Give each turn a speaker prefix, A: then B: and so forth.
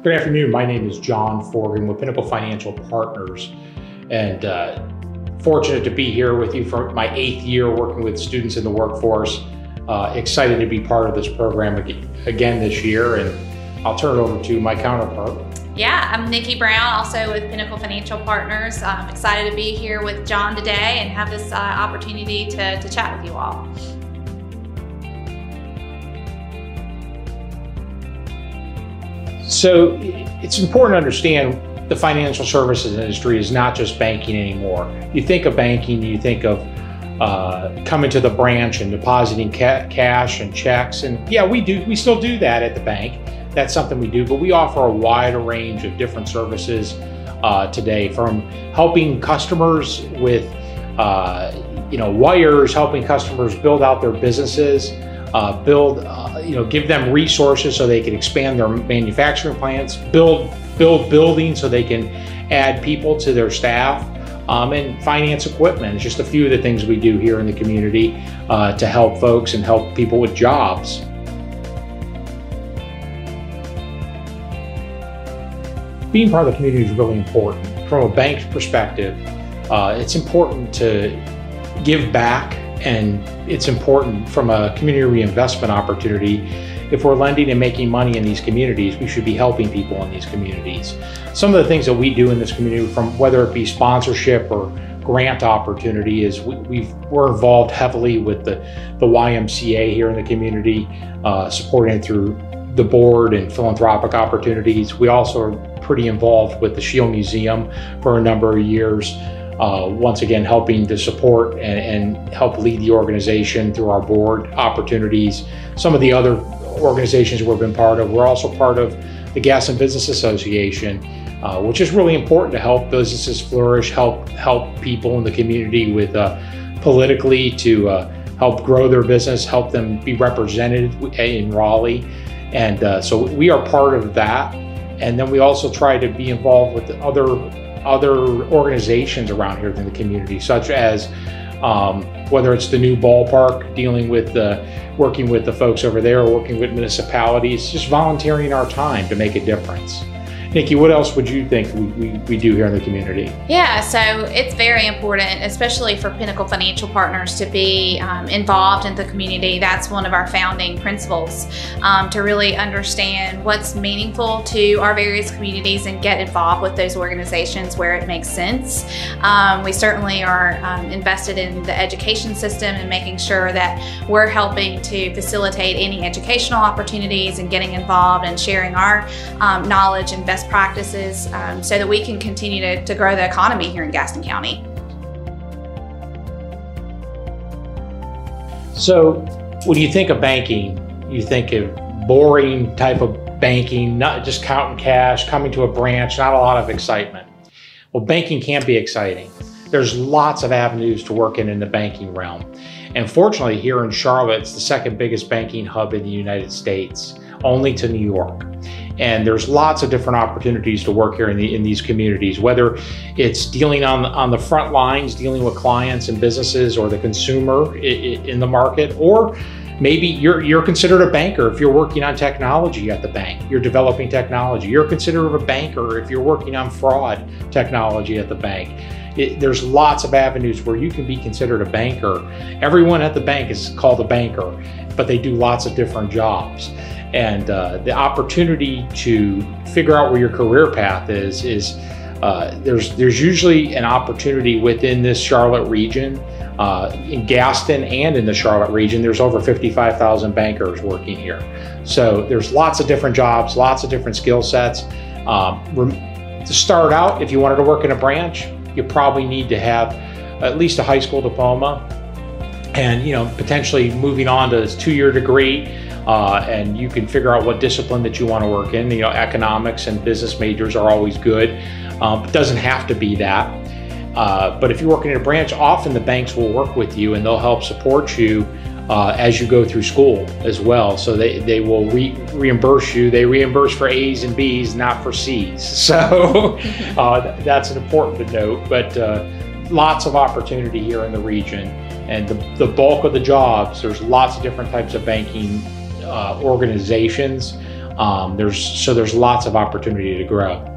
A: Good afternoon. My name is John Forgan with Pinnacle Financial Partners, and fortunate to be here with you for my 8th year working with students in the workforce. Excited to be part of this program again this year, and I'll turn it over to my counterpart.
B: Yeah, I'm Nikki Brown, also with Pinnacle Financial Partners. I'm excited to be here with John today and have this opportunity to chat with you all.
A: So it's important to understand the financial services industry is not just banking anymore. You think of banking, you think of coming to the branch and depositing cash and checks, and yeah, we still do that at the bank. That's something we do, but we offer a wide range of different services today, from helping customers with wires, helping customers build out their businesses, give them resources so they can expand their manufacturing plants, build buildings so they can add people to their staff, and finance equipment. It's just a few of the things we do here in the community to help folks and help people with jobs. Being part of the community is really important. From a bank's perspective, it's important to give back, and it's important from a community reinvestment opportunity. If we're lending and making money in these communities, we should be helping people in these communities. Some of the things that we do in this community, from whether it be sponsorship or grant opportunity, is we're involved heavily with the YMCA here in the community, supporting it through the board and philanthropic opportunities. We also are pretty involved with the Shield Museum for a number of years. Once again, helping to support and help lead the organization through our board opportunities. Some of the other organizations we've been part of, we're also part of the Gas and Business Association, which is really important to help businesses flourish, help people in the community with politically to help grow their business, help them be represented in Raleigh. And so we are part of that. And then we also try to be involved with the other organizations around here in the community, such as whether it's the new ballpark, dealing with working with the folks over there, or working with municipalities, just volunteering our time to make a difference. Nikki, what else would you think we do here in the community?
B: Yeah, so it's very important, especially for Pinnacle Financial Partners, to be involved in the community. That's one of our founding principles, to really understand what's meaningful to our various communities and get involved with those organizations where it makes sense. We certainly are invested in the education system and making sure that we're helping to facilitate any educational opportunities and getting involved and sharing our knowledge and best practices so that we can continue to grow the economy here in Gaston County.
A: So when you think of banking, you think of boring type of banking, not just counting cash, coming to a branch, not a lot of excitement. Well, banking can be exciting. There's lots of avenues to work in the banking realm. And fortunately, here in Charlotte, it's the second biggest banking hub in the United States, only to New York. And there's lots of different opportunities to work here in these communities, whether it's dealing on the front lines, dealing with clients and businesses or the consumer in the market, or maybe you're considered a banker if you're working on technology at the bank. You're developing technology. You're considered a banker if you're working on fraud technology at the bank. There's lots of avenues where you can be considered a banker. Everyone at the bank is called a banker, but they do lots of different jobs. And the opportunity to figure out where your career path is there's usually an opportunity within this Charlotte region. In Gaston and in the Charlotte region, there's over 55,000 bankers working here. So there's lots of different jobs, lots of different skill sets. To start out, if you wanted to work in a branch, you probably need to have at least a high school diploma, and potentially moving on to a 2-year degree. And you can figure out what discipline that you want to work in. Economics and business majors are always good. It doesn't have to be that. But if you're working in a branch, often the banks will work with you and they'll help support you as you go through school as well. So they will reimburse you. They reimburse for A's and B's, not for C's. So that's important to note. But lots of opportunity here in the region. And the bulk of the jobs, there's lots of different types of banking organizations. There's lots of opportunity to grow.